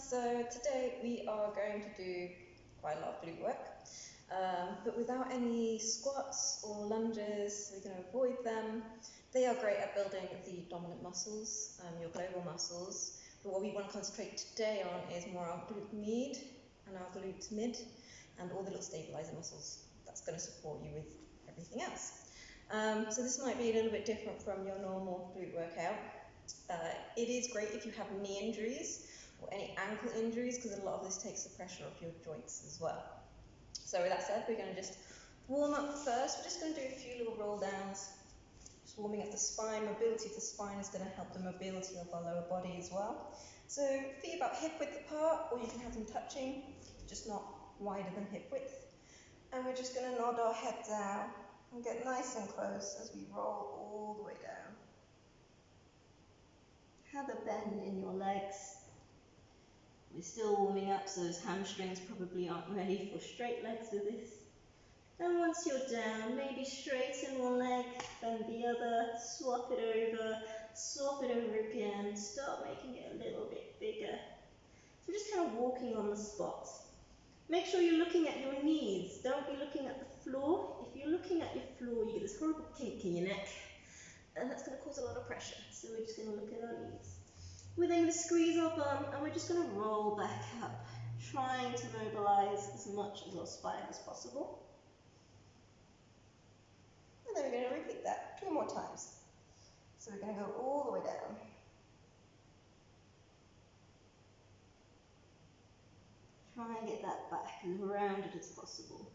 So today we are going to do quite a lot of glute work, but without any squats or lunges. We're going to avoid them. They are great at building the dominant muscles, your global muscles, but what we want to concentrate today on is more our glute med and our glute mid and all the little stabilizer muscles. That's going to support you with everything else. So this might be a little bit different from your normal glute workout. It is great if you have knee injuries or any ankle injuries, because a lot of this takes the pressure off your joints as well. So with that said, we're going to just warm up first. We're just going to do a few little roll downs, just warming up the spine. Mobility of the spine is going to help the mobility of our lower body as well. So feet about hip width apart, or you can have them touching, just not wider than hip width. And we're just going to nod our head down and get nice and close as we roll all the way down. Have a bend in your legs. We're still warming up, so those hamstrings probably aren't ready for straight legs with this. And once you're down, maybe straighten one leg, bend the other, swap it over again, start making it a little bit bigger. So just kind of walking on the spot. Make sure you're looking at your knees, don't be looking at the floor. If you're looking at your floor, you get this horrible kink in your neck, and that's going to cause a lot of pressure. So we're just going to look at our knees. We're then going to squeeze our bum, and we're just going to roll back up, trying to mobilize as much of our spine as possible. And then we're going to repeat that 2 more times. So we're going to go all the way down. Try and get that back as rounded as possible.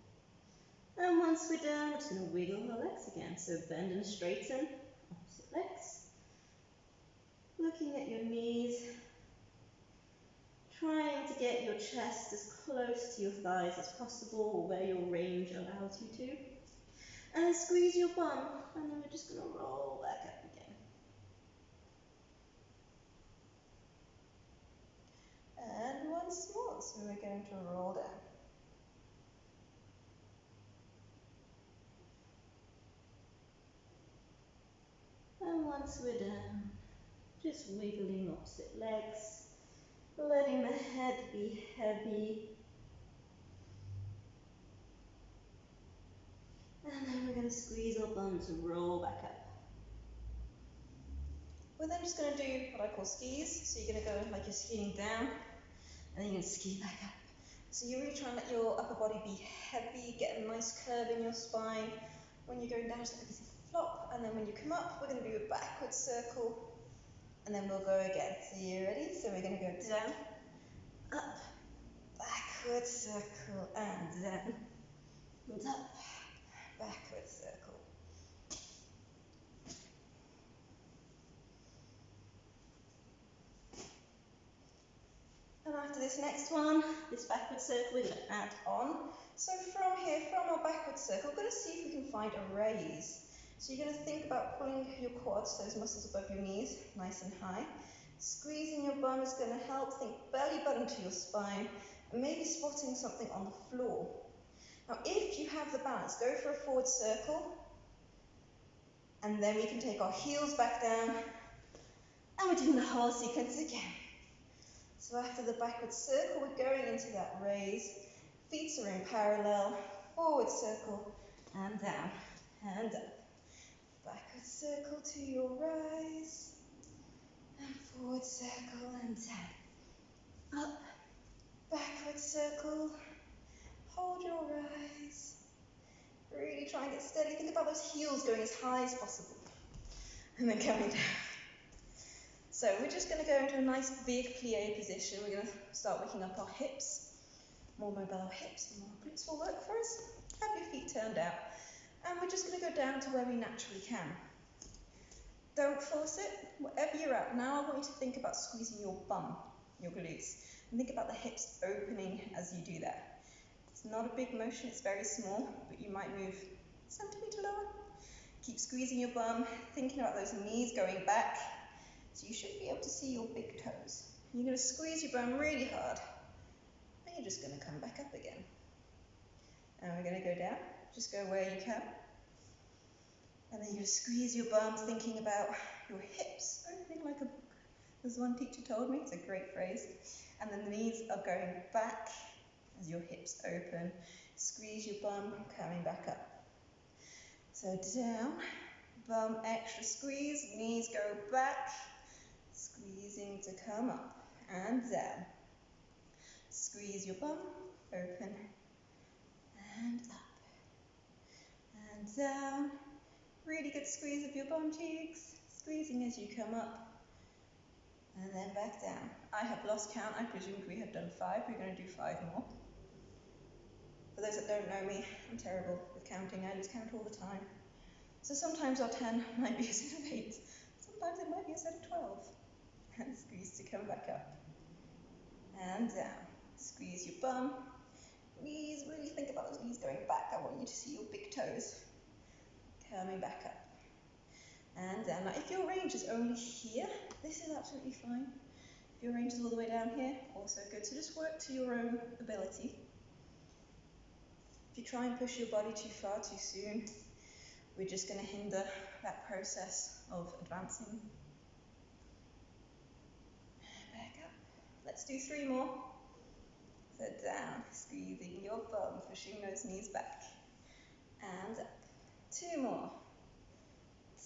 And once we're down, we're just going to wiggle our legs again. So bend and straighten, opposite legs. Looking at your knees, trying to get your chest as close to your thighs as possible, or where your range allows you to. And then squeeze your bum, and then we're just going to roll back up again. And once more, so we're going to roll down. And once we're down, just wiggling opposite legs, letting the head be heavy. And then we're going to squeeze our bums and roll back up. We're then just going to do what I call skis. So you're going to go like you're skiing down, and then you're going to ski back up. So you're really trying to let your upper body be heavy, get a nice curve in your spine. When you're going down, just like a flop, and then when you come up, we're going to do a backward circle, and then we'll go again. So you ready? So we're going to go down, up, backward circle, and down, and up, backward circle. And after this next one, this backward circle, we're going to add on. So from here, from our backward circle, we're going to see if we can find a raise. So you're going to think about pulling your quads, those muscles above your knees, nice and high. Squeezing your bum is going to help. Think belly button to your spine, and maybe spotting something on the floor. Now, if you have the balance, go for a forward circle, and then we can take our heels back down, and we're doing the whole sequence again. So after the backward circle, we're going into that raise. Feet are in parallel, forward circle, and down, and up. Backward circle to your rise, and forward circle and down. Up, backward circle, hold your rise. Really try and get steady. Think about those heels going as high as possible, and then coming down. So we're just going to go into a nice big plie position. We're going to start waking up our hips. More mobile hips, more glutes will work for us. Have your feet turned out. And we're just going to go down to where we naturally can. Don't force it. Wherever you're at now, I want you to think about squeezing your bum, your glutes. And think about the hips opening as you do that. It's not a big motion, it's very small, but you might move a centimetre lower. Keep squeezing your bum, thinking about those knees going back. So you should be able to see your big toes. You're going to squeeze your bum really hard. And you're just going to come back up again. And we're going to go down. Just go where you can. And then you squeeze your bum, thinking about your hips opening like a book. as one teacher told me. It's a great phrase. And then the knees are going back as your hips open. Squeeze your bum, coming back up. So down, bum extra squeeze, knees go back, squeezing to come up and down. Squeeze your bum, open and up and down. Really good squeeze of your bum cheeks, squeezing as you come up and then back down. I have lost count. I presumed we had done 5. We're going to do 5 more. For those that don't know me, I'm terrible with counting. I lose count all the time. So sometimes our 10 might be a set of 8. Sometimes it might be a set of 12. And squeeze to come back up and down. Squeeze your bum. Knees, really think about those knees going back. I want you to see your big toes coming back up and down. Now, if your range is only here, this is absolutely fine. If your range is all the way down here, also good. So just work to your own ability. If you try and push your body too far too soon, we're just going to hinder that process of advancing. Back up. Let's do 3 more. So down, squeezing your bum, pushing those knees back. And up. 2 more.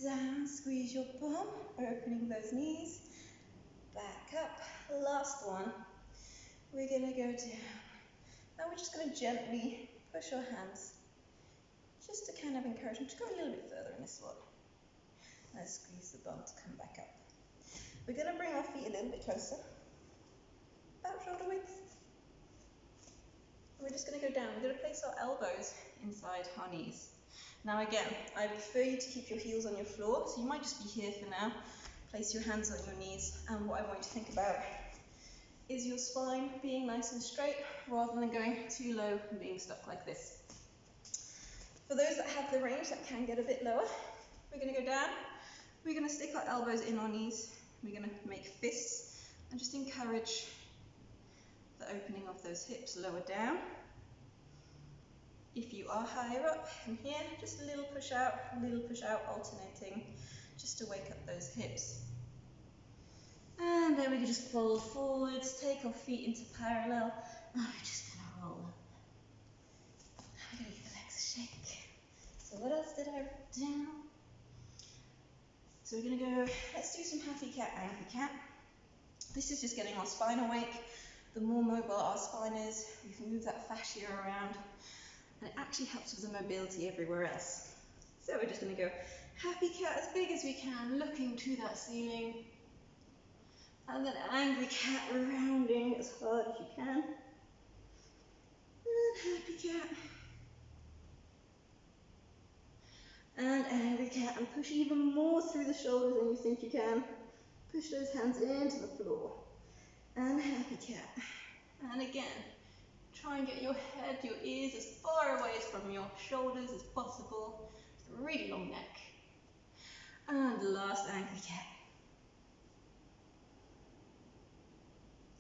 Down, squeeze your bum, opening those knees. Back up. Last one. We're going to go down. Now we're just going to gently push our hands, just to kind of encourage them to go a little bit further in this one. Let's squeeze the bum to come back up. We're going to bring our feet a little bit closer, about shoulder width. We're just going to go down. We're going to place our elbows inside our knees. Now again, I prefer you to keep your heels on your floor, so you might just be here for now. Place your hands on your knees, and what I want you to think about is your spine being nice and straight, rather than going too low and being stuck like this. For those that have the range that can get a bit lower, we're going to go down. We're going to stick our elbows in our knees. We're going to make fists and just encourage the opening of those hips lower down. If you are higher up in here, just a little push out, alternating, just to wake up those hips. And then we can just fold forwards, take our feet into parallel, and we're just going to roll up. I'm going to give the legs a shake. So what else did I write down? So we're going to go, let's do some happy cat, angry cat. This is just getting our spine awake. The more mobile our spine is, we can move that fascia around, and it actually helps with the mobility everywhere else. So we're just going to go happy cat as big as we can, looking to that ceiling. And then angry cat, rounding as hard as you can. And happy cat. And angry cat, and push even more through the shoulders than you think you can. Push those hands into the floor. And happy cat. And again, try and get your head, your ears as far away from your shoulders as possible. It's a really long neck. And last angry cat.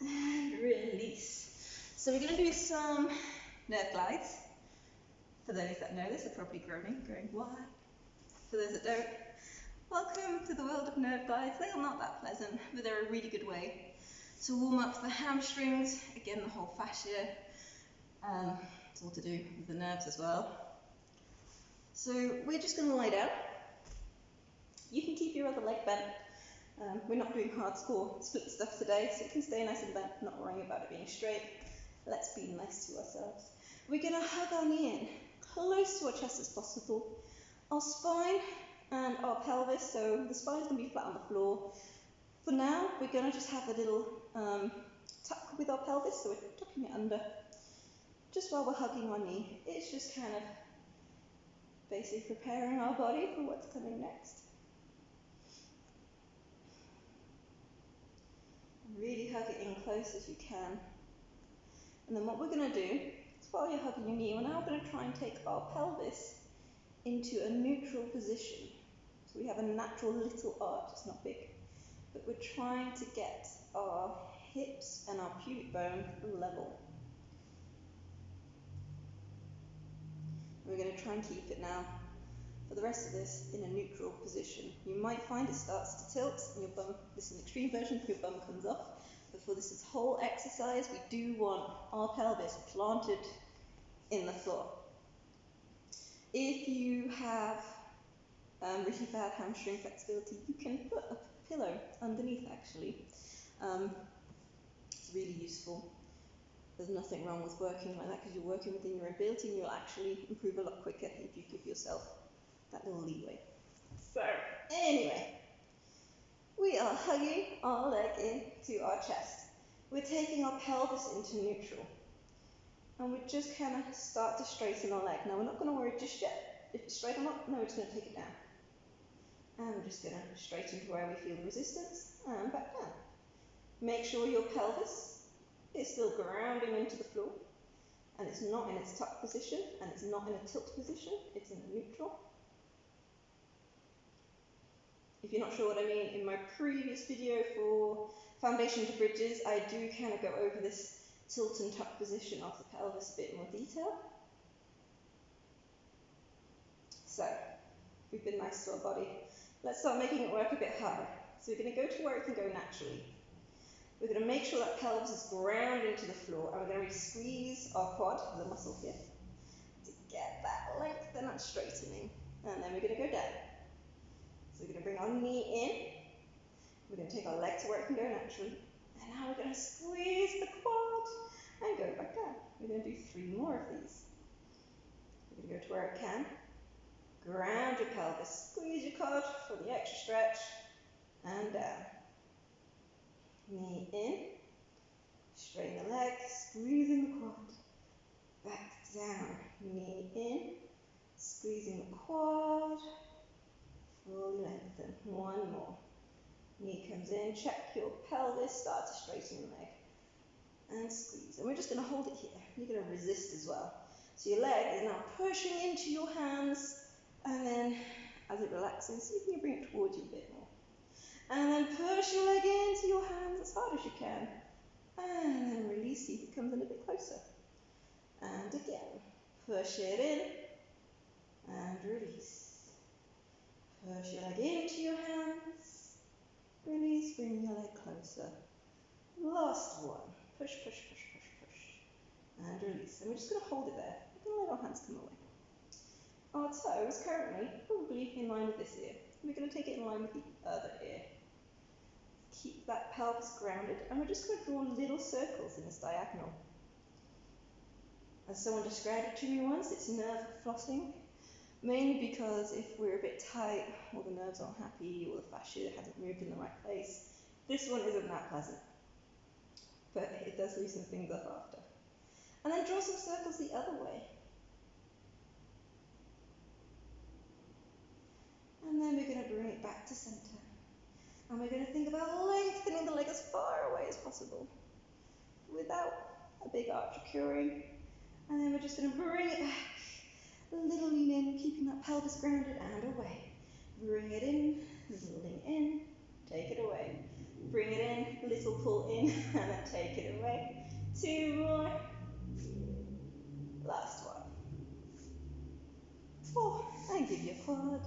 And release. So we're going to do some nerve glides. For those that know this are probably groaning, going, why? For those that don't, welcome to the world of nerve glides. They are not that pleasant, but they're a really good way to warm up the hamstrings, again the whole fascia. It's all to do with the nerves as well. So we're just going to lie down. You can keep your other leg bent. We're not doing hardcore split stuff today, so it can stay nice and bent, not worrying about it being straight. Let's be nice to ourselves. We're going to hug our knee in, close to our chest as possible. Our spine and our pelvis, so the spine's going to be flat on the floor. For now, we're going to just have a little tuck with our pelvis, so we're tucking it under, just while we're hugging our knee. It's just kind of basically preparing our body for what's coming next. Really hug it in close as you can. And then what we're going to do is, while you're hugging your knee, we're now going to try and take our pelvis into a neutral position. So we have a natural little arch, it's not big, but we're trying to get our hips and our pubic bone level. We're going to try and keep it now for the rest of this in a neutral position. You might find it starts to tilt and your bum, this is an extreme version, your bum comes off. But for this whole exercise, we do want our pelvis planted in the floor. If you have really bad hamstring flexibility, you can put a pillow underneath actually. It's really useful. There's nothing wrong with working like that because you're working within your ability and you'll actually improve a lot quicker if you give yourself that little leeway. So, anyway, we are hugging our leg into our chest. We're taking our pelvis into neutral. And we just kind of start to straighten our leg. Now, we're not going to worry just yet if it's straight or not. No, we're just going to take it down. And we're just going to straighten to where we feel the resistance and back down. Make sure your pelvis is still grounding into the floor. And it's not in its tuck position, and it's not in a tilt position, it's in a neutral. If you're not sure what I mean, in my previous video for foundation to bridges, I do kind of go over this tilt and tuck position of the pelvis a bit more detail. So, we've been nice to our body. Let's start making it work a bit harder. So we're going to go to where it can go naturally. We're going to make sure that pelvis is grounded into the floor, and we're going to really squeeze our quad, the muscle here, to get that length and that straightening. And then we're going to go down. So we're going to bring our knee in. We're going to take our leg to where it can go naturally. And now we're going to squeeze the quad and go back down. We're going to do 3 more of these. We're going to go to where it can. Ground your pelvis. Squeeze your quad for the extra stretch. And down. Knee in. Straighten the leg. Squeezing the quad. Back down. Knee in. Squeezing the quad. Fully lengthen. 1 more. Knee comes in, check your pelvis, start to straighten your leg. And squeeze. And we're just going to hold it here. You're going to resist as well. So your leg is now pushing into your hands, and then as it relaxes, you can bring it towards you a bit more. And then push your leg into your hands as hard as you can. And then release, see if it comes in a bit closer. And again, push it in, and release. Push your leg into your hands. Release, bring your leg closer. Last one. Push, push, push, push, push. And release. And we're just going to hold it there. We're going to let our hands come away. Our toe is currently probably in line with this ear. We're going to take it in line with the other ear. Keep that pelvis grounded. And we're just going to draw little circles in this diagonal. As someone described it to me once, it's nerve flossing. Mainly because if we're a bit tight, or the nerves aren't happy, or the fascia hasn't moved in the right place, this one isn't that pleasant. But it does loosen things up after. And then draw some circles the other way. And then we're going to bring it back to center. And we're going to think about lengthening the leg as far away as possible, without a big arch occurring. And then we're just going to bring it back. A little lean in, keeping that pelvis grounded, and away. Bring it in, little lean in, take it away. Bring it in, little pull in, and then take it away. 2 more. Last one. 4. And give your quad.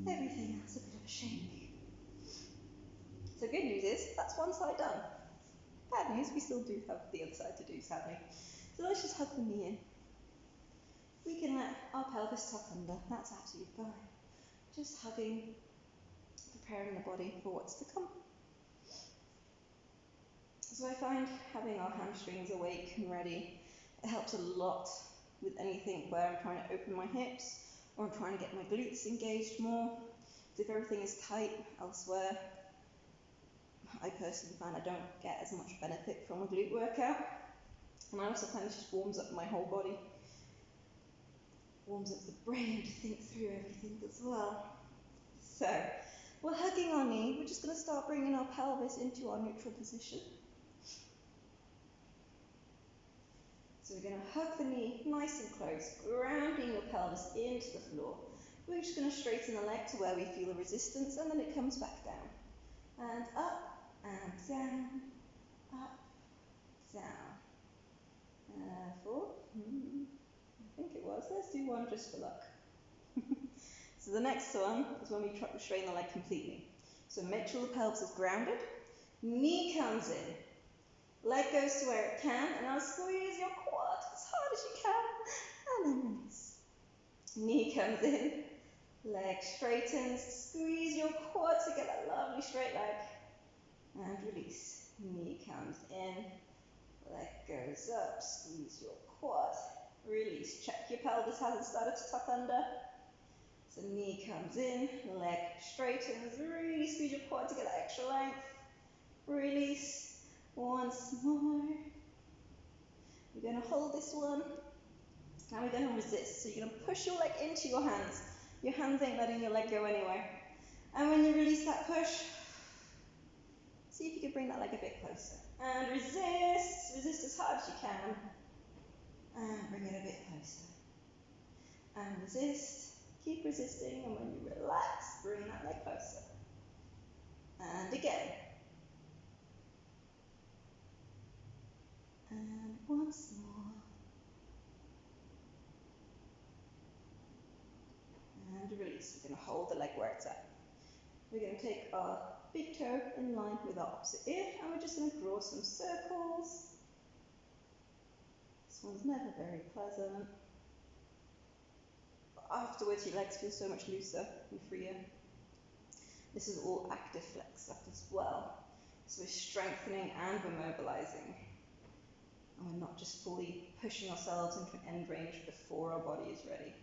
Everything else a bit of a shake. So good news is, that's one side done. Bad news, we still do have the other side to do, sadly. So let's just hug the knee in. We can let our pelvis tuck under, that's absolutely fine. Just hugging, preparing the body for what's to come. So I find having our hamstrings awake and ready, it helps a lot with anything where I'm trying to open my hips, or I'm trying to get my glutes engaged more. Because if everything is tight elsewhere, I personally find I don't get as much benefit from a glute workout. And I also find this just warms up my whole body. Warms up the brain to think through everything as well. So, we're hugging our knee. We're just going to start bringing our pelvis into our neutral position. So we're going to hug the knee nice and close, grounding your pelvis into the floor. We're just going to straighten the leg to where we feel the resistance, and then it comes back down. And up, and down, up, down. 4. I think it was. Let's do 1 just for luck. So the next one is when we strain the leg completely. So make sure the pelvis is grounded. Knee comes in. Leg goes to where it can, and now squeeze your quad as hard as you can, and then release. Knee comes in, leg straightens, squeeze your quad to get that lovely straight leg, and release. Knee comes in, leg goes up, squeeze your quad, release. Check your pelvis hasn't started to tuck under. So knee comes in, leg straightens, really squeeze your quad to get that extra length. Release. Once more. You're going to hold this one. Now we're going to resist. So you're going to push your leg into your hands. Your hands ain't letting your leg go anywhere. And when you release that push, see if you can bring that leg a bit closer. And resist. Resist as hard as you can. And bring it a bit closer. And resist. Keep resisting. And when you relax, bring that leg closer. And again. And once more. And release. We're going to hold the leg where it's at. We're going to take our big toe in line with our opposite ear, and we're just going to draw some circles. This one's never very pleasant. But afterwards, your legs feel so much looser and freer. This is all active flex up as well. So we're strengthening and we're mobilizing. And we're not just fully pushing ourselves into an end range before our body is ready.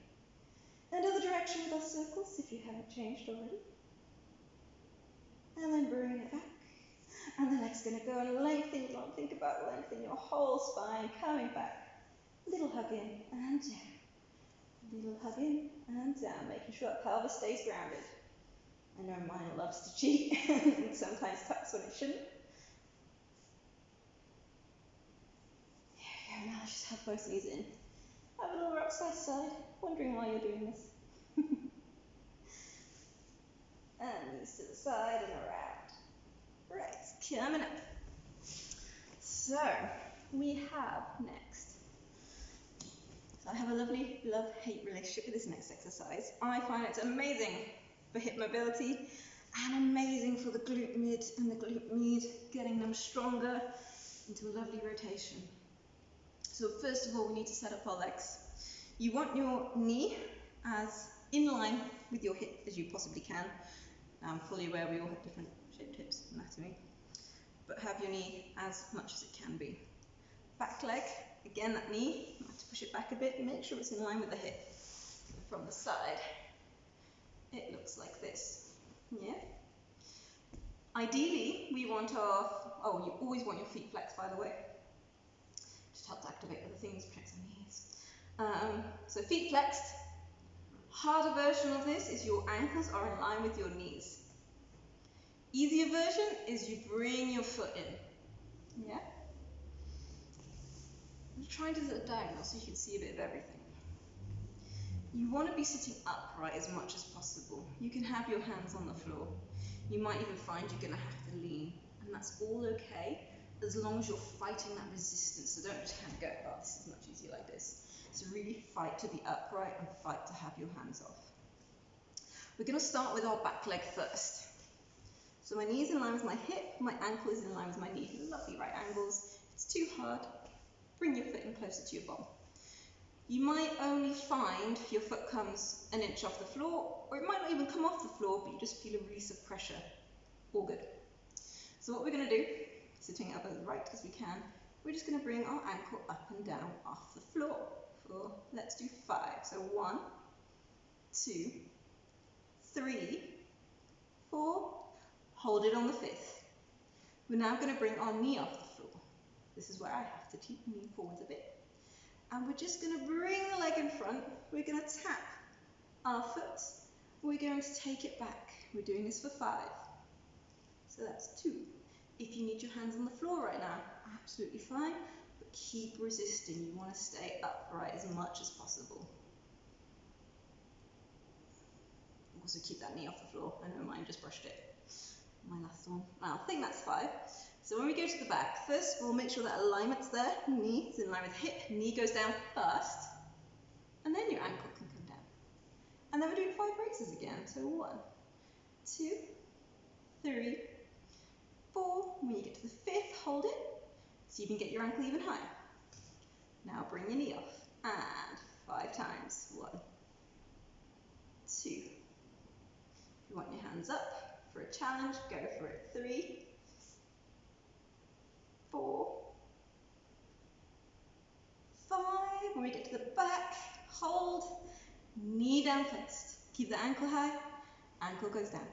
And other direction with our circles, if you haven't changed already. And then bring it back. And the leg's going to go and lengthen. You don't think about lengthening your whole spine, coming back. Little hug in and down. Little hug in and down, making sure that pelvis stays grounded. I know mine loves to cheat and sometimes tucks when it shouldn't. Here we go, now let's just have both knees in. Have a little rock side to side, wondering why you're doing this. And knees to the side and around. Right, coming up. So, we have next. So I have a lovely love-hate relationship with this next exercise. I find it amazing for hip mobility and amazing for the glute mid and the glute med, getting them stronger into a lovely rotation. So first of all, we need to set up our legs. You want your knee as in line with your hip as you possibly can. Now I'm fully aware we all have different shaped hips, anatomy, but have your knee as much as it can be. Back leg, again that knee, you have to push it back a bit, make sure it's in line with the hip. From the side, it looks like this, yeah? Ideally, we want our, you always want your feet flexed by the way, just helps activate other things, protects the knees. So feet flexed. Harder version of this is your ankles are in line with your knees. Easier version is you bring your foot in, yeah? I'm trying to do a diagonal so you can see a bit of everything. You want to be sitting upright as much as possible. You can have your hands on the floor. You might even find you're going to have to lean, and that's all okay as long as you're fighting that resistance. So don't just kind of go, oh, this is much easier like this. So really fight to be upright and fight to have your hands off. We're going to start with our back leg first. So my knee is in line with my hip, my ankle is in line with my knee. Lovely right angles. If it's too hard, bring your foot in closer to your bum. You might only find your foot comes an inch off the floor, or it might not even come off the floor, but you just feel a release of pressure. All good. So what we're going to do, sitting up as right as we can, we're just going to bring our ankle up and down off the floor. Let's do 5. So 1, 2, 3, 4. Hold it on the 5th. We're now going to bring our knee off the floor. This is where I have to keep leaning forwards a bit. And we're just going to bring the leg in front. We're going to tap our foot. We're going to take it back. We're doing this for 5. So that's 2. If you need your hands on the floor right now, absolutely fine. But keep resisting. You want to stay upright as much as possible. Also keep that knee off the floor. I know mine just brushed it. My last one. Now, I think that's 5. So when we go to the back, first we'll make sure that alignment's there. Knee is in line with hip. Knee goes down first. And then your ankle can come down. And then we're doing 5 raises again. So 1, 2, 3, 4. When you get to the 5th, hold it so you can get your ankle even higher. Now bring your knee off and 5 times. 1, 2. If you want your hands up for a challenge, go for it. 3, 4, 5. When we get to the back, hold, knee down first. Keep the ankle high, ankle goes down.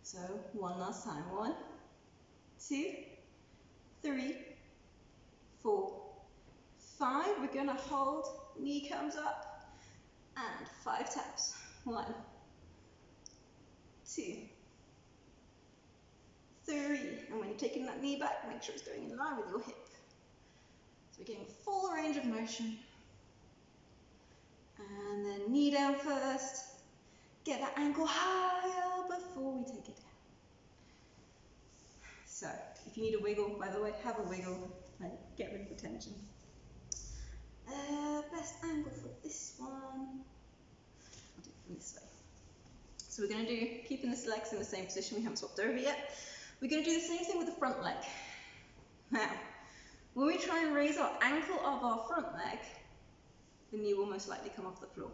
So one last time. 1, 2, 3, 4, 5. We're going to hold, knee comes up, and 5 taps. 1, 2, 3. And when you're taking that knee back, make sure it's going in line with your hip. So we're getting full range of motion. And then knee down first. Get that ankle higher before we take it down. So, if you need a wiggle, by the way, have a wiggle. Like, get rid of the tension. Best angle for this one. I'll do it from this way. So we're going to do, keeping the legs in the same position, we haven't swapped over yet. We're going to do the same thing with the front leg. Now, when we try and raise our ankle of our front leg, the knee will most likely come off the floor.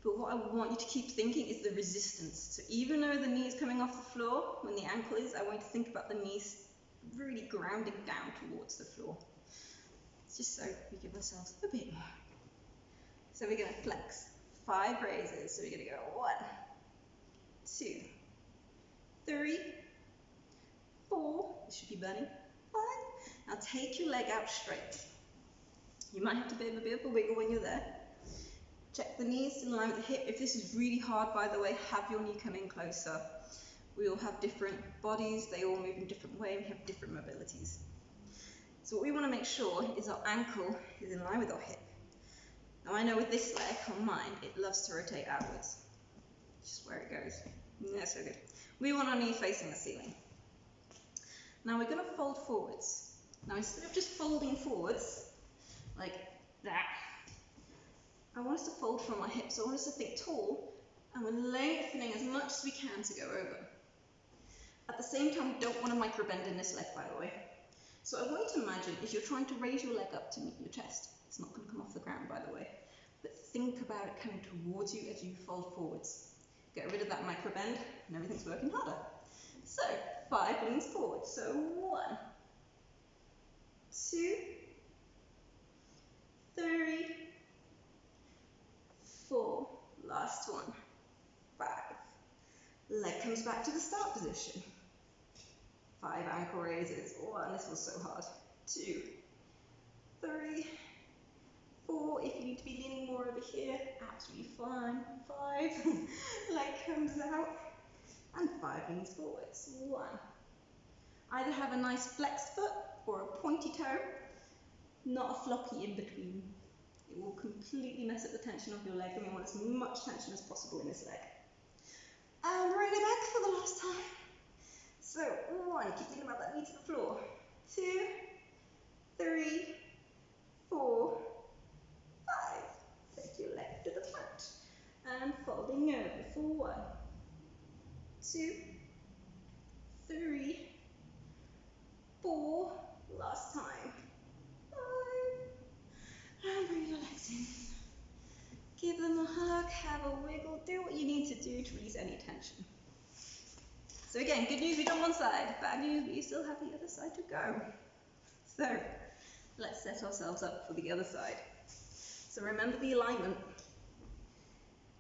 But what I want you to keep thinking is the resistance. So even though the knee is coming off the floor, when the ankle is, I want you to think about the knees really grounding down towards the floor. It's just so we give ourselves a bit more. So we're going to flex 5 raises. So we're going to go 1, 2, 3, 4. This should be burning. 5. Now take your leg out straight. You might have to have a bit of a wiggle when you're there. Check the knees in line with the hip. If this is really hard, by the way, have your knee come in closer. We all have different bodies. They all move in different ways. We have different mobilities. So what we want to make sure is our ankle is in line with our hip. Now I know with this leg, on mine, it loves to rotate outwards. Just where it goes. Yeah, so good. We want our knee facing the ceiling. Now we're going to fold forwards. Now instead of just folding forwards, like that, I want us to fold from our hips. So I want us to think tall, and we're lengthening as much as we can to go over. At the same time, we don't want to micro bend in this leg, by the way. So I want you to imagine if you're trying to raise your leg up to meet your chest. It's not going to come off the ground, by the way. But think about it coming towards you as you fold forwards. Get rid of that micro bend, and everything's working harder. So 5 leans forward. So 1, 2, 3, 4. Last one. 5. Leg comes back to the start position. 5 ankle raises. 1. This was so hard. 2, 3, 4. If you need to be leaning more over here, absolutely fine. 5. Leg comes out. And 5 leans forwards. 1. Either have a nice flexed foot or a pointy toe, not a floppy in between. It will completely mess up the tension of your leg, and we want as much tension as possible in this leg. And bring it back for the last time. So 1, keep thinking about that knee to the floor. 2, 3, 4, 5. Take your leg to the front. And folding over for 1, 2, 3, 4. Last time. 5. And bring your legs in. Give them a hug, have a wiggle, do what you need to do to release any tension. So again, good news, we've done one side. Bad news, but you still have the other side to go. So let's set ourselves up for the other side. So remember the alignment.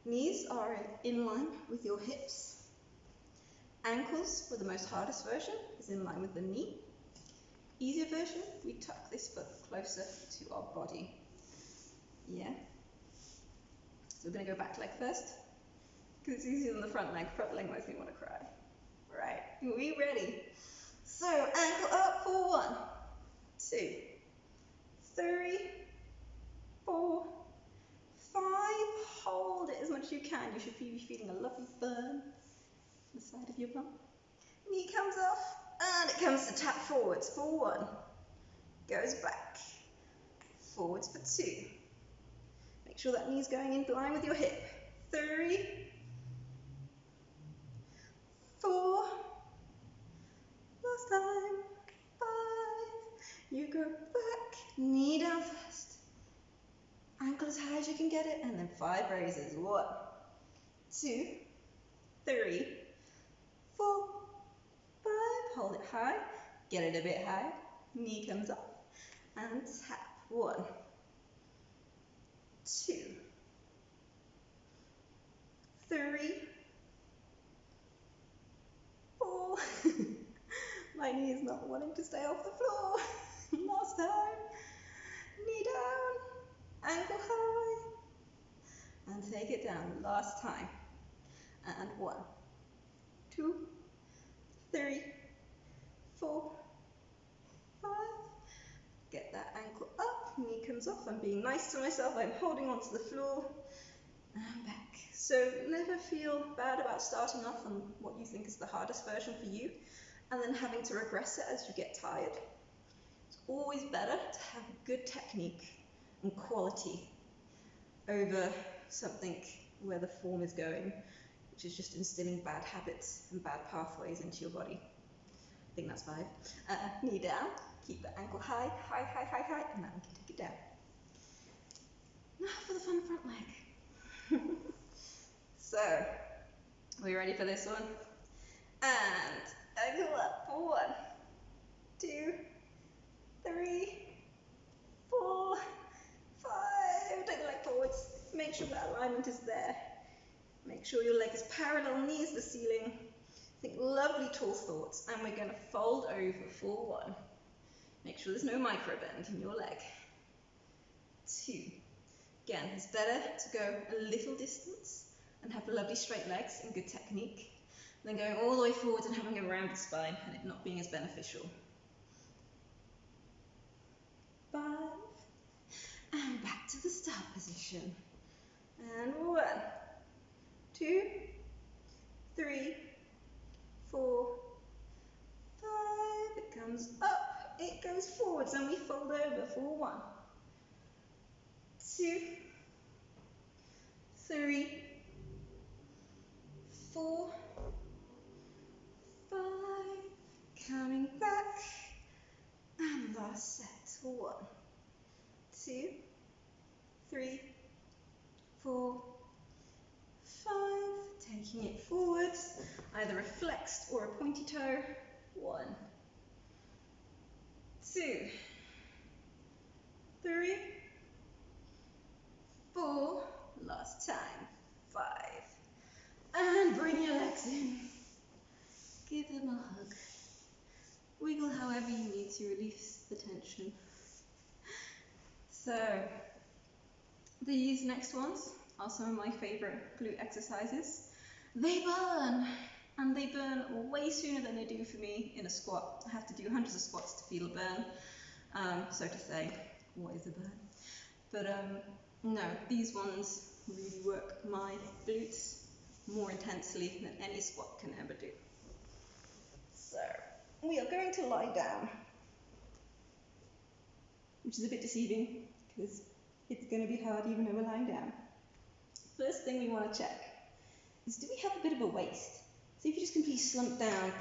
Knees are in line with your hips. Ankles, for the most hardest version, is in line with the knee. Easier version, we tuck this foot closer to our body. Yeah? So we're going to go back leg first, because it's easier than the front leg. Front leg makes me want to cry. Right, are we ready? So ankle up for 1, 2, 3, 4, 5. Hold it as much as you can. You should be feeling a lovely burn on the side of your bum. Knee comes off, and it comes to tap forwards for 1. Goes back. Forwards for 2. Make sure that knee's going in line with your hip. 3, 4, last time, 5, you go back, knee down first, ankle as high as you can get it, and then 5 raises. 1, 2, 3, 4, 5, hold it high, get it a bit high, knee comes up, and tap. 1, 2, 3, 4. My knee is not wanting to stay off the floor. Last time. Knee down, ankle high, and take it down. Last time. And 1, 2, 3, 4, 5. Get that ankle up, knee comes off. I'm being nice to myself. I'm holding onto the floor. And back. So never feel bad about starting off on what you think is the hardest version for you, and then having to regress it as you get tired. It's always better to have good technique and quality over something where the form is going, which is just instilling bad habits and bad pathways into your body. I think that's 5. Knee down, keep the ankle high, high, high, high, high, and now we can take it down. Now for the fun front leg. So, are we ready for this one? And ankle up. 1, 2, 3, 4, 5. Take the leg forwards. Make sure that alignment is there. Make sure your leg is parallel, knees the ceiling. Think lovely tall thoughts, and we're going to fold over for 1. Make sure there's no micro bend in your leg. 2. Again, it's better to go a little distance and have lovely straight legs and good technique than going all the way forward and having a rounded spine and it not being as beneficial. 5. And back to the start position. And 1, 2, 3, 4, 5. It comes up, it goes forwards, and we fold over for 1, 2, 3, 4, 5. Coming back, and last set. 1, 2, 3, 4, 5. Taking it forwards, either a flexed or a pointy toe. 1, 2, 3, 4. Last time. 5. And bring your legs in. Give them a hug. Wiggle however you need to release the tension. So, these next ones are some of my favourite glute exercises. They burn, and they burn way sooner than they do for me in a squat. I have to do hundreds of squats to feel a burn, so to say, what is a burn? But no, these ones really work my glutes more intensely than any squat can ever do. So, we are going to lie down, which is a bit deceiving because it's going to be hard even though we're lying down. First thing we want to check is, do we have a bit of a waist? So if you just completely slump down,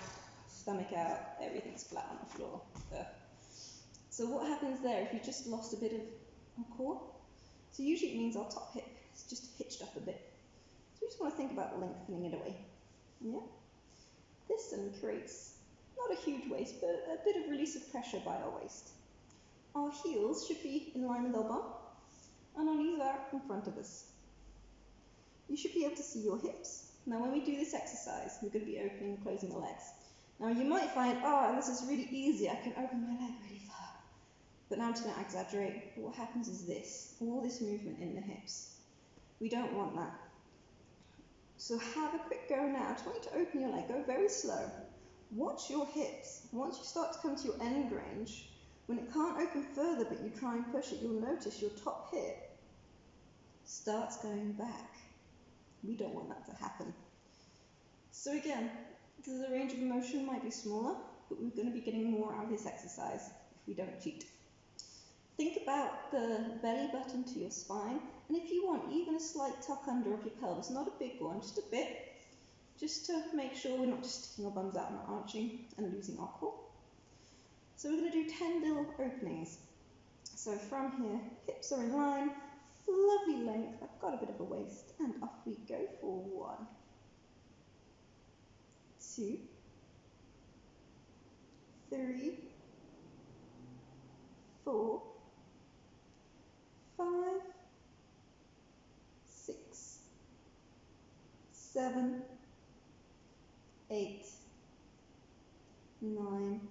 stomach out, everything's flat on the floor. So what happens there if you just lost a bit of our core? So usually it means our top hip is just hitched up a bit. So we just want to think about lengthening it away. Yeah? This then creates not a huge waist, but a bit of release of pressure by our waist. Our heels should be in line with our bum, and our knees are in front of us. You should be able to see your hips. Now when we do this exercise, we're going to be opening and closing the legs. Now you might find, this is really easy, I can open my leg really far. But now I'm just going to exaggerate. What happens is this, all this movement in the hips. We don't want that. So have a quick go now. I just want you to open your leg, go very slow. Watch your hips. Once you start to come to your end range, when it can't open further but you try and push it, you'll notice your top hip starts going back. We don't want that to happen. So again, the range of motion might be smaller, but we're going to be getting more out of this exercise if we don't cheat. Think about the belly button to your spine, and if you want, even a slight tuck under of your pelvis, not a big one, just a bit, just to make sure we're not just sticking our bums out and arching and losing our core. So we're going to do 10 little openings. So from here, hips are in line, lovely length, I've got a bit of a waist, and off we go for 1, 2, 3, 4, 5, 6, 7, 8, 9,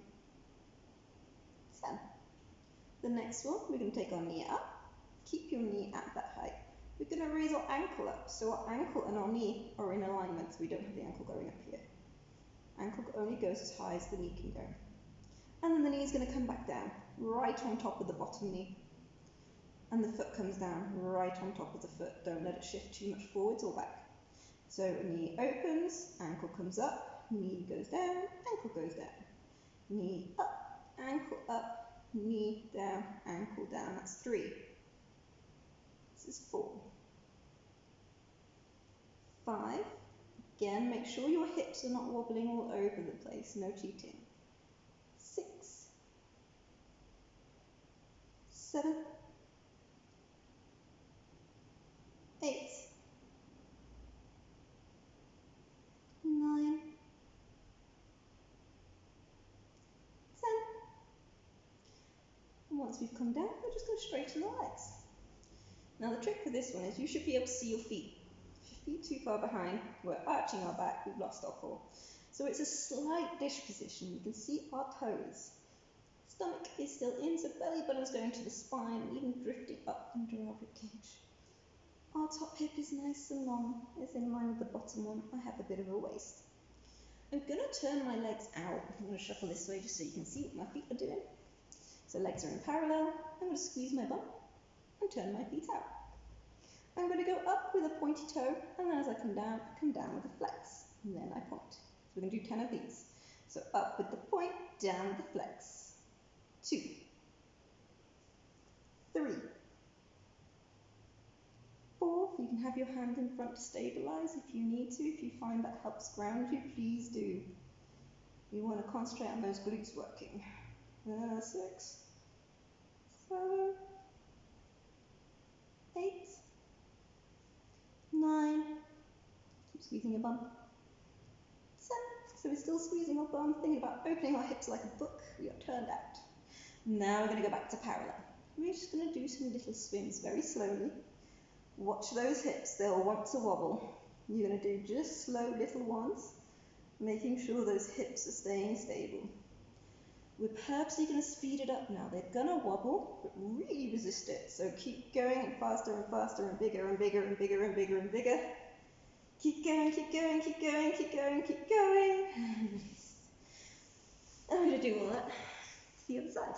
10. The next one, we're going to take our knee up. Keep your knee at that height. We're going to raise our ankle up, so our ankle and our knee are in alignment, so we don't have the ankle going up here. Ankle only goes as high as the knee can go. And then the knee is going to come back down, right on top of the bottom knee. And the foot comes down right on top of the foot. Don't let it shift too much forwards or back. So knee opens, ankle comes up, knee goes down, ankle goes down. Knee up, knee down, ankle down. That's 3. This is 4. 5. Again, make sure your hips are not wobbling all over the place. No cheating. 6. 7. 8. 9. 10. And once we've come down, we're just going to straighten the legs. Now the trick for this one is you should be able to see your feet. If your feet too far behind, we're arching our back, we've lost our core. So it's a slight dish position. You can see our toes. Stomach is still in, so belly button is going to the spine, even drifting up under our ribcage. Our top hip is nice and long, it's in line with the bottom one. I have a bit of a waist. I'm going to turn my legs out. I'm going to shuffle this way just so you can see what my feet are doing. So legs are in parallel. I'm going to squeeze my bum and turn my feet out. I'm going to go up with a pointy toe, and then as I come down with a flex, and then I point. So we're going to do 10 of these. So up with the point, down with the flex. 2, 3, 4. You can have your hand in front to stabilize if you need to. If you find that helps ground you, please do. You want to concentrate on those glutes working. 6, 7, 8, 9. Keep squeezing your bum. 10. So we're still squeezing our bum, thinking about opening our hips like a book. We are turned out. Now we're going to go back to parallel. We're just going to do some little swims very slowly. Watch those hips, they'll want to wobble. You're going to do just slow little ones, making sure those hips are staying stable. We're purposely going to speed it up now. They're going to wobble, but really resist it. So keep going faster and faster and bigger and bigger and bigger and bigger and bigger. Keep going, keep going, keep going, keep going, keep going. And release. I'm going to do all that to the other side.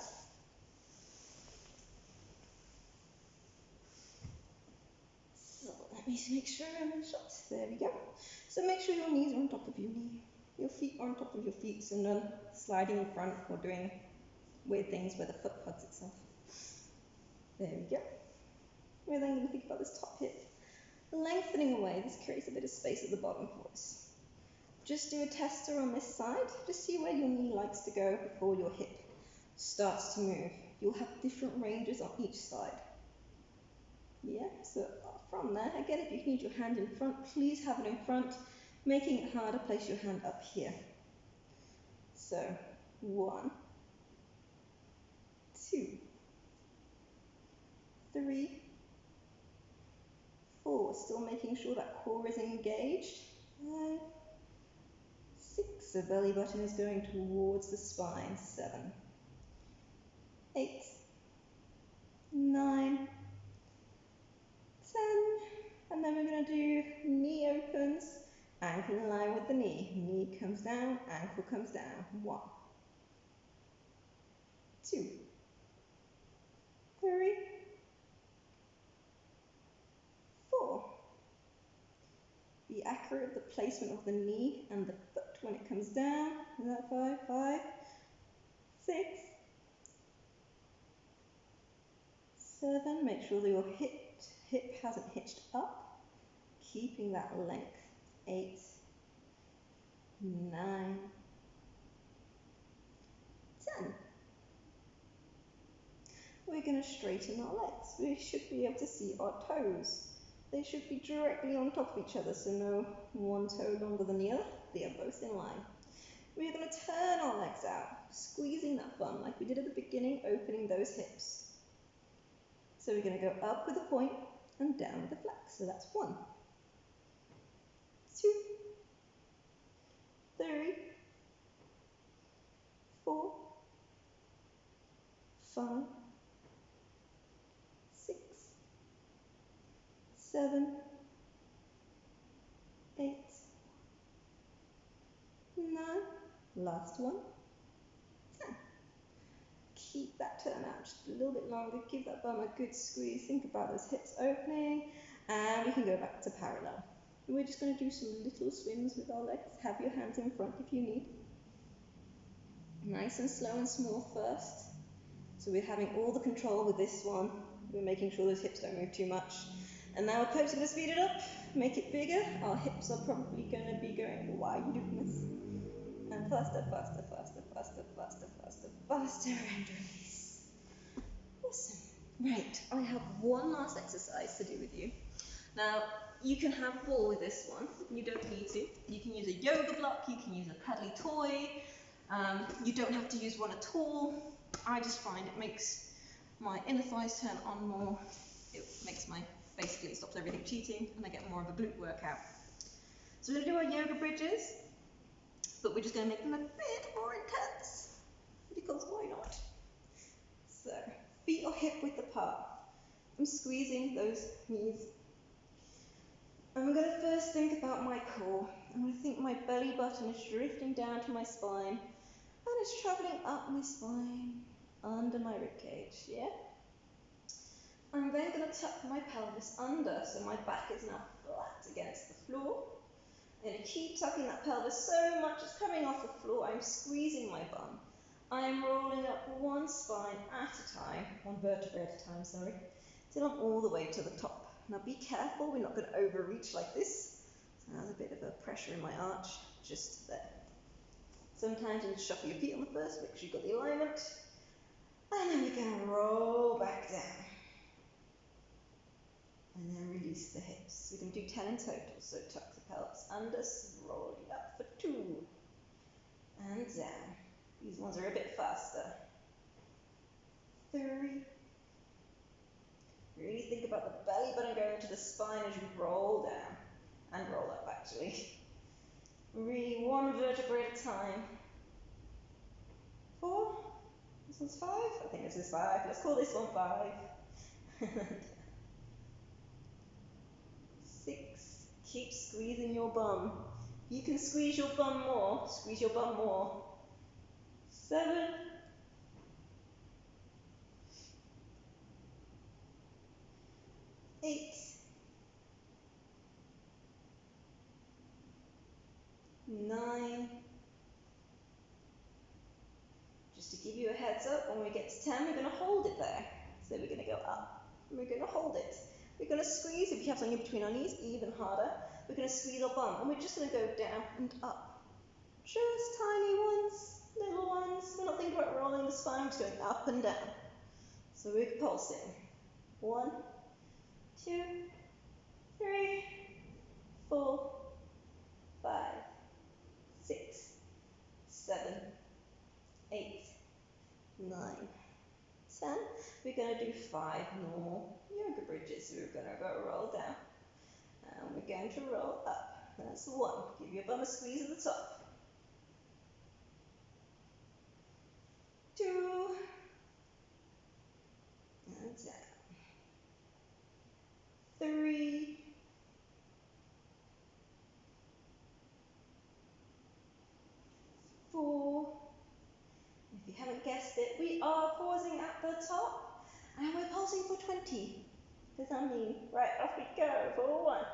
So let me make sure I'm in shot. There we go. So make sure your knees are on top of your knee. Your feet are on top of your feet, so none sliding in front or doing weird things where the foot hugs itself. There we go. We're then going to think about this top hip. Lengthening away, this creates a bit of space at the bottom for us. Just do a tester on this side. Just see where your knee likes to go before your hip starts to move. You'll have different ranges on each side. Yeah, so from there, again, if you need your hand in front, please have it in front. Making it harder, place your hand up here. So, 1, 2, 3, 4. Still making sure that core is engaged. 5, 6. The belly button is going towards the spine. 7, 8, 9, 10. And then we're going to do knee opens. Ankle in line with the knee. Knee comes down, ankle comes down. 1, 2, 3, 4. Be accurate with the placement of the knee and the foot when it comes down. Is that 5, 5, 6, 7, make sure that your hip hasn't hitched up, keeping that length. 8, 9, 10. We're going to straighten our legs. We should be able to see our toes. They should be directly on top of each other, so no one toe longer than the other. They are both in line. We're going to turn our legs out, squeezing that bum like we did at the beginning, opening those hips. So we're going to go up with a point and down with a flex. So that's 1, 2, 3, 4, 5, 6, 7, 8, 9, last one, 10. Keep that turn out just a little bit longer, give that bum a good squeeze, think about those hips opening, and we can go back to parallel. We're just going to do some little swims with our legs. Have your hands in front if you need. Nice and slow and small first. So we're having all the control with this one. We're making sure those hips don't move too much. And now we're going to speed it up, make it bigger. Our hips are probably going to be going, why are you doing this? And faster, faster, faster, faster, faster, faster, faster, and release. Awesome. Right, I have one last exercise to do with you. Now, you can have a ball with this one. You don't need to. You can use a yoga block, you can use a cuddly toy. You don't have to use one at all. I just find it makes my inner thighs turn on more. It makes basically it stops everything cheating, and I get more of a glute workout. So we're going to do our yoga bridges, but we're just going to make them a bit more intense, because why not? So, feet are hip width apart. I'm squeezing those knees. And we're going to first think about my core. I'm going to think my belly button is drifting down to my spine, and it's traveling up my spine, under my ribcage, yeah? I'm then going to tuck my pelvis under, so my back is now flat against the floor. I'm going to keep tucking that pelvis so much it's coming off the floor. I'm squeezing my bum. I am rolling up one spine at a time, one vertebra at a time, sorry, till I'm all the way to the top. Now be careful, we're not going to overreach like this. So there's a bit of a pressure in my arch, just there. Sometimes you just shuffle your feet on the first, make sure you've got the alignment. And then we're going to roll back down. And then release the hips. We're going to do 10 in total, so tuck the pelvis under, rolling up for 2. And down. These ones are a bit faster. 3. Really think about the belly button going to the spine as you roll down. And roll up, actually. Really, one vertebra at a time. 4. This one's 5. I think this is 5. Let's call this one 5. 6. Keep squeezing your bum. You can squeeze your bum more. Squeeze your bum more. 7. 8. 9. Just to give you a heads up, when we get to 10, we're going to hold it there. So we're going to go up, and we're going to hold it. We're going to squeeze, if you have something in between our knees, even harder. We're going to squeeze our bum, and we're just going to go down and up. Just tiny ones, little ones. We're not thinking about rolling the spine, we're just going up and down. So we're pulsing. 1, 2, 3, 4, 5, 6, 7, 8, 9, 10. We're going to do 5 normal yoga bridges. So we're going to go roll down. And we're going to roll up. That's 1. Give your bum a squeeze at the top. 2. And down. 3. 4. If you haven't guessed it, we are pausing at the top. And we're pulsing for 20. Because I mean, right, off we go for 1.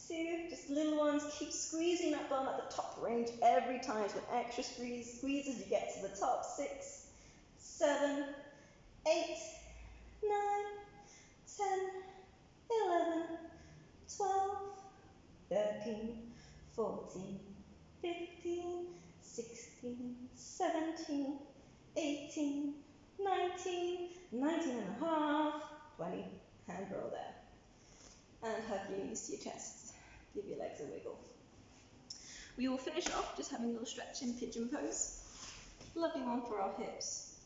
2, just little ones, keep squeezing that bum at the top range every time. So an extra squeeze as you get to the top. 6, 7, 8, 9, 14, 15, 16, 17, 18, 19, 19 and a half, 20, hand roll there. And hug your knees to your chests. Give your legs a wiggle. We will finish off just having a little stretch in pigeon pose. Lovely one for our hips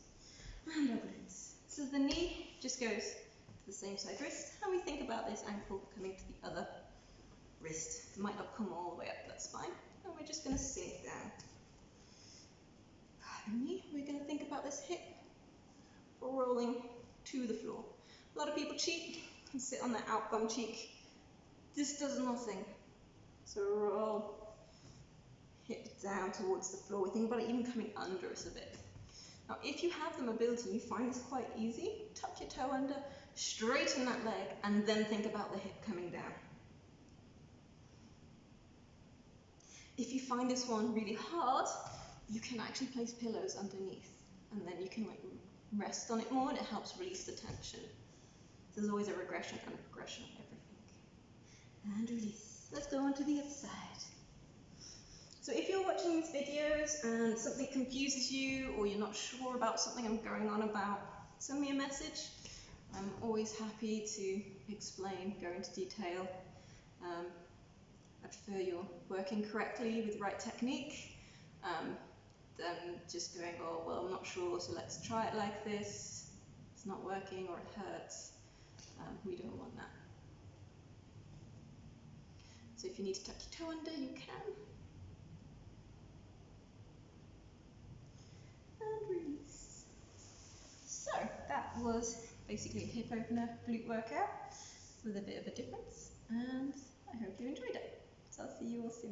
and our glutes. So the knee just goes to the same side wrist, and we think about this ankle coming to the other wrist. It might not come all the way up, that's fine. And we're just going to sink down. The knee, we're going to think about this hip rolling to the floor. A lot of people cheat and sit on their out bum cheek. This does nothing. So roll hip down towards the floor. We think about it even coming under us a bit. Now, if you have the mobility, you find this quite easy, tuck your toe under, straighten that leg, and then think about the hip coming down. If you find this one really hard, you can actually place pillows underneath, and then you can like rest on it more, and it helps release the tension. There's always a regression and a progression of everything. And release. Let's go on to the other side. So if you're watching these videos and something confuses you, or you're not sure about something I'm going on about, send me a message. I'm always happy to explain, go into detail. I prefer you're working correctly with the right technique than just going, oh, well, I'm not sure, so let's try it like this. It's not working or it hurts. We don't want that. So if you need to tuck your toe under, you can. And release. So that was basically a hip opener glute workout with a bit of a difference, and I hope you enjoyed it. So I'll see you all soon.